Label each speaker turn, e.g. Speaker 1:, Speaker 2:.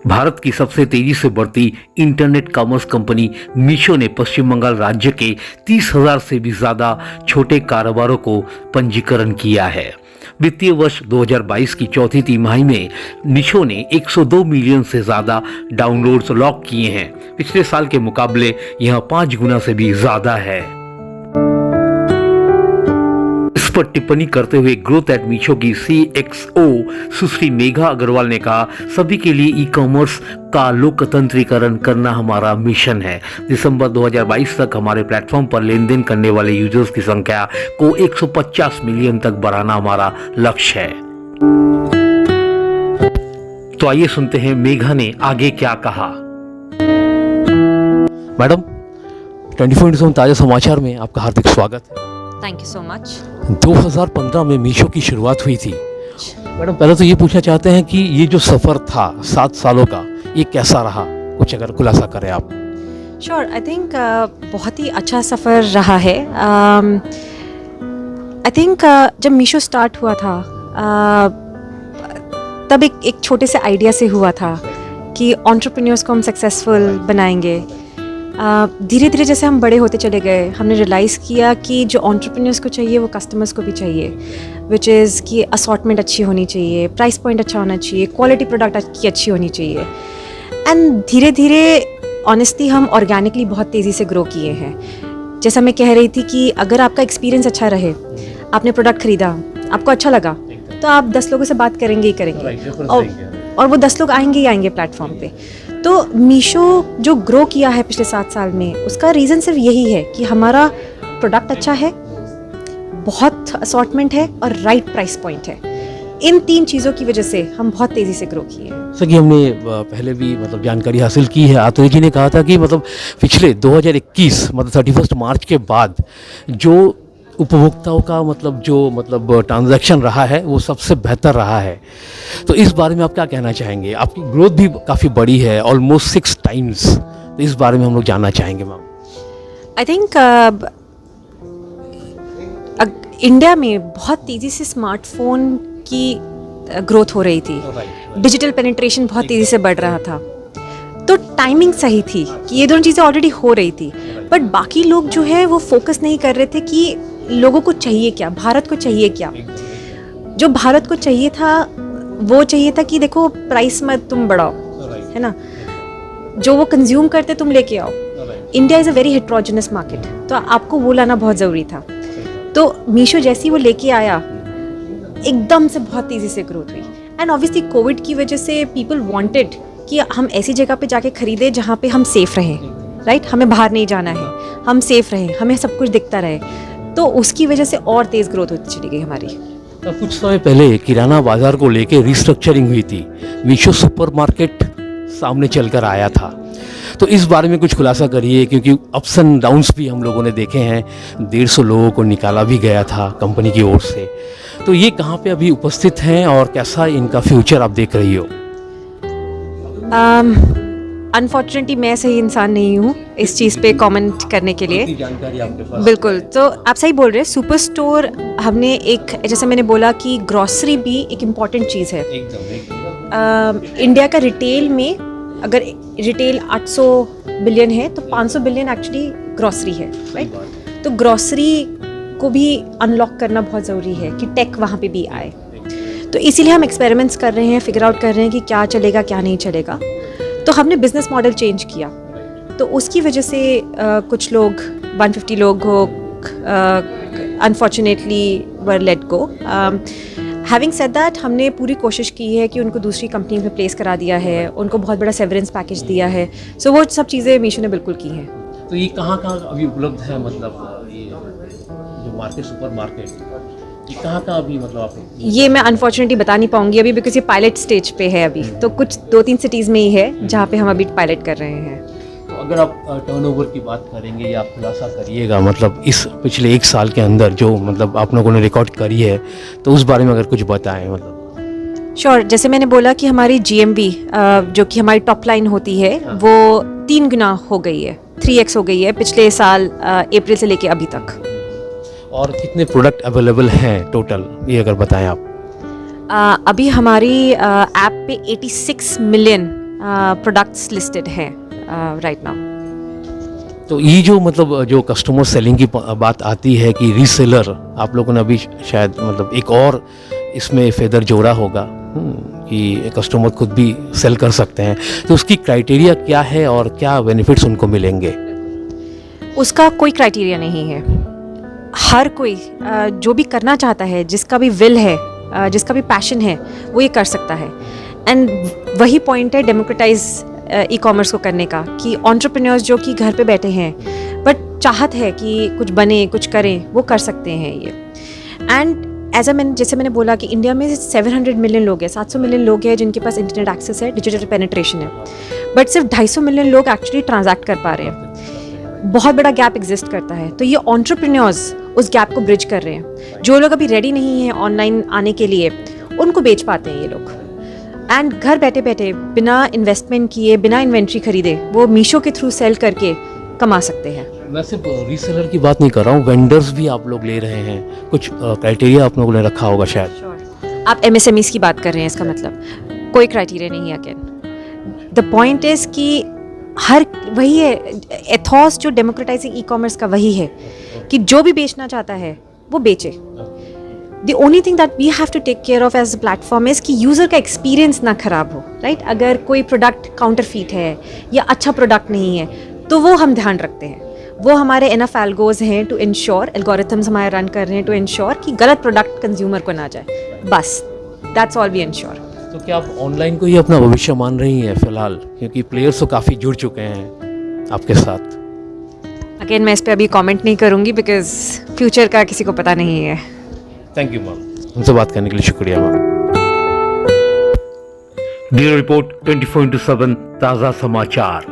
Speaker 1: भारत की सबसे तेजी से बढ़ती इंटरनेट कॉमर्स कंपनी मीशो ने पश्चिम बंगाल राज्य के 30,000 से भी ज्यादा छोटे कारोबारों को पंजीकरण किया है। वित्तीय वर्ष 2022 की चौथी तिमाही में मीशो ने 102 मिलियन से ज्यादा डाउनलोड्स लॉक किए हैं। पिछले साल के मुकाबले यह 5 गुना से भी ज्यादा है। इस पर टिप्पणी करते हुए ग्रोथ एट मीशो की CXO सुश्री मेघा अग्रवाल ने कहा, सभी के लिए ई कॉमर्स का लोकतंत्रीकरण करना हमारा मिशन है। दिसंबर 2022 तक हमारे प्लेटफॉर्म पर लेन देन करने वाले यूजर्स की संख्या को 150 मिलियन तक बढ़ाना हमारा लक्ष्य है। तो आइए सुनते हैं मेघा ने आगे क्या कहा।
Speaker 2: मैडम, 24/7 ताजा समाचार में आपका हार्दिक स्वागत है।
Speaker 3: Thank you so much.
Speaker 2: 2015 में मीशो की शुरुआत हुई थी। मैडम, पहले तो ये पूछना चाहते हैं कि ये जो सफ़र था 7 सालों का, ये कैसा रहा? कुछ अगर खुलासा करें आप।
Speaker 3: श्योर, आई थिंक बहुत ही अच्छा सफ़र रहा है। आई थिंक जब मीशो स्टार्ट हुआ था तब एक छोटे से आइडिया से हुआ था कि एंटरप्रेन्योर्स को हम सक्सेसफुल बनाएंगे। धीरे धीरे जैसे हम बड़े होते चले गए, हमने रियलाइज़ किया कि जो एंटरप्रेन्योर्स को चाहिए वो कस्टमर्स को भी चाहिए, विच इज़ कि असॉर्टमेंट अच्छी होनी चाहिए, प्राइस पॉइंट अच्छा होना चाहिए, क्वालिटी प्रोडक्ट की अच्छी होनी चाहिए। एंड धीरे धीरे ऑनेस्टली हम ऑर्गेनिकली बहुत तेज़ी से ग्रो किए हैं। जैसा मैं कह रही थी कि अगर आपका एक्सपीरियंस अच्छा रहे, आपने प्रोडक्ट ख़रीदा, आपको अच्छा लगा, तो आप 10 लोगों से बात करेंगे ही करेंगे और वो 10 लोग आएंगे ही आएंगे प्लेटफॉर्म पे। तो मीशो जो ग्रो किया है पिछले 7 साल में, उसका रीज़न सिर्फ यही है कि हमारा प्रोडक्ट अच्छा है, बहुत असॉर्टमेंट है और राइट प्राइस पॉइंट है। इन 3 चीज़ों की वजह से हम बहुत तेज़ी से ग्रो किए हैं।
Speaker 2: सर, कि हमने पहले भी जानकारी हासिल की है। आतुरी जी ने कहा था कि पिछले 2021 31 मार्च के बाद जो उपभोक्ताओं का जो ट्रांजैक्शन रहा है वो सबसे बेहतर रहा है। तो इस बारे में आप क्या कहना चाहेंगे? आपकी ग्रोथ भी काफ़ी बड़ी है, ऑलमोस्ट 6 टाइम्स। तो इस बारे में हम लोग जानना चाहेंगे मैम।
Speaker 3: आई थिंक इंडिया में बहुत तेज़ी से स्मार्टफोन की ग्रोथ हो रही थी, डिजिटल पेनिट्रेशन बहुत तेज़ी से बढ़ रहा था। तो टाइमिंग सही थी कि ये दोनों चीज़ें ऑलरेडी हो रही थी, बट बाकी लोग जो है वो फोकस नहीं कर रहे थे कि लोगों को चाहिए क्या, भारत को चाहिए क्या। जो भारत को चाहिए था वो चाहिए था कि देखो प्राइस मत तुम बढ़ाओ, है ना, जो वो कंज्यूम करते तुम लेके आओ। India is a very heterogeneous market, तो आपको वो लाना बहुत ज़रूरी था। तो मीशो जैसी वो लेके आया, एकदम से बहुत तेज़ी से ग्रोथ हुई। एंड ऑब्वियसली कोविड की वजह से पीपल वांटेड कि हम ऐसी जगह पे जाके खरीदें जहाँ पे हम सेफ़ रहें, राइट, हमें बाहर नहीं जाना है, हम सेफ़ रहें, हमें सब कुछ दिखता रहे। तो उसकी वजह से और तेज़ ग्रोथ होती चली गई हमारी।
Speaker 2: तो कुछ समय पहले किराना बाजार को लेके रिस्ट्रक्चरिंग हुई थी, मीशो सुपरमार्केट सामने चलकर आया था। तो इस बारे में कुछ खुलासा करिए, क्योंकि अप्स एंड डाउन्स भी हम लोगों ने देखे हैं। 150 लोगों को निकाला भी गया था कंपनी की ओर से। तो ये कहाँ पे अभी उपस्थित हैं और कैसा इनका फ्यूचर आप देख रही हो?
Speaker 3: अनफॉर्चुनेटली मैं सही इंसान नहीं हूँ इस चीज़ पे कमेंट करने के लिए।
Speaker 2: जानकारी आपके पास?
Speaker 3: बिल्कुल, तो आप सही बोल रहे हैं। सुपर स्टोर हमने एक, जैसे मैंने बोला कि ग्रॉसरी भी एक इम्पॉर्टेंट चीज़ है। इंडिया का रिटेल में अगर रिटेल 800 बिलियन है तो 500 बिलियन एक्चुअली ग्रॉसरी है, राइट। तो ग्रॉसरी को भी अनलॉक करना बहुत ज़रूरी है कि टेक वहाँ पे भी आए। तो इसीलिए हम एक्सपेरिमेंट्स कर रहे हैं, फिगर आउट कर रहे हैं कि क्या चलेगा क्या नहीं चलेगा। तो हमने बिजनेस मॉडल चेंज किया, तो उसकी वजह से कुछ लोग 150 लोग हो unfortunately were let go. Having said that, हमने पूरी कोशिश की है कि उनको दूसरी कंपनी में प्लेस करा दिया है, उनको बहुत बड़ा सेवरेंस पैकेज दिया है। सो वो सब चीज़ें मीशो ने बिल्कुल की हैं।
Speaker 2: तो ये कहाँ अभी उपलब्ध है? ये जो मार्केट, सुपर मार्केट, ये कहाँ अभी आप?
Speaker 3: ये मैं अनफॉर्चुनेटली बता नहीं पाऊंगी अभी, बिकॉज ये पायलट स्टेज पे है अभी। तो कुछ 2-3 सिटीज़ में ही है जहाँ पे हम अभी पायलट कर रहे हैं।
Speaker 2: तो अगर आप टर्नओवर की बात करेंगे या आप खुलासा करिएगा, इस पिछले 1 साल के अंदर जो आप लोगों ने रिकॉर्ड करी है, तो उस बारे में अगर कुछ बताएं।
Speaker 3: श्योर, जैसे मैंने बोला कि हमारी GMV जो कि हमारी टॉप लाइन होती है, वो 3 गुना हो गई है, 3x हो गई है पिछले साल अप्रैल से लेके अभी तक।
Speaker 2: और कितने प्रोडक्ट अवेलेबल हैं टोटल, ये अगर बताएं आप।
Speaker 3: अभी हमारी ऐप पे 86 मिलियन प्रोडक्ट्स लिस्टेड हैं राइट नाउ।
Speaker 2: तो ये जो मतलब जो कस्टमर सेलिंग की बात आती है कि रीसेलर, आप लोगों ने अभी शायद मतलब एक और इसमें फेदर जोड़ा होगा कि कस्टमर खुद भी सेल कर सकते हैं, तो उसकी क्राइटेरिया क्या है और क्या बेनिफिट्स उनको मिलेंगे?
Speaker 3: उसका कोई क्राइटेरिया नहीं है। हर कोई जो भी करना चाहता है, जिसका भी विल है, जिसका भी पैशन है, वो ये कर सकता है। एंड वही पॉइंट है डेमोक्रेटाइज ई कॉमर्स को करने का, कि एंटरप्रेन्योर्स जो कि घर पे बैठे हैं बट चाहत है कि कुछ बने, कुछ करें, वो कर सकते हैं ये। एंड जैसे मैंने बोला कि इंडिया में 700 मिलियन लोग हैं, 700 मिलियन लोग हैं जिनके पास इंटरनेट एक्सेस है, डिजिटल पेनिट्रेशन है, बट सिर्फ 250 मिलियन लोग एक्चुअली ट्रांजैक्ट कर पा रहे हैं। बहुत बड़ा गैप एग्जिस्ट करता है, तो ये एंटरप्रेन्योर्स उस गैप को ब्रिज कर रहे हैं। जो लोग अभी रेडी नहीं हैं ऑनलाइन आने के लिए, उनको बेच पाते हैं ये लोग। एंड घर बैठे बैठे बिना इन्वेस्टमेंट किए, बिना इन्वेंट्री खरीदे, वो मीशो के थ्रू सेल करके कमा सकते हैं।
Speaker 2: मैं सिर्फ रीसेलर की बात नहीं कर रहा हूँ, वेंडर्स भी आप लोग ले रहे हैं, कुछ क्राइटेरिया आप लोगों ने रखा होगा शायद।
Speaker 3: आप MSMEs की बात कर रहे हैं, इसका मतलब कोई क्राइटेरिया नहीं है। अगेन द पॉइंट इज कि हर वही है, एथॉस जो डेमोक्रेटाइजिंग ई कॉमर्स का वही है कि जो भी बेचना चाहता है वो बेचे। The only thing that we have to take care of as platform is कि यूज़र का एक्सपीरियंस ना खराब हो, राइट? अगर कोई प्रोडक्ट काउंटरफीट है या अच्छा प्रोडक्ट नहीं है, तो वो हम ध्यान रखते हैं। वो हमारे इनफ एल्गोज हैं टू इंश्योर, एल्गोरिथम्स हमारे रन कर रहे हैं टू इंश्योर कि गलत प्रोडक्ट कंज्यूमर को ना जाए, बस दैट्स ऑल वी इंश्योर।
Speaker 2: तो क्या आप ऑनलाइन को ही अपना भविष्य मान रही हैं फिलहाल, क्योंकि प्लेयर्स तो काफ़ी जुड़ चुके हैं आपके साथ?
Speaker 3: अगेन मैं इस पर अभी कमेंट नहीं करूँगी बिकॉज फ्यूचर का किसी को पता नहीं है।
Speaker 2: थैंक यू मैम, हमसे बात करने के लिए शुक्रिया मैम।
Speaker 1: ब्यूरो रिपोर्ट 24/7 ताज़ा समाचार।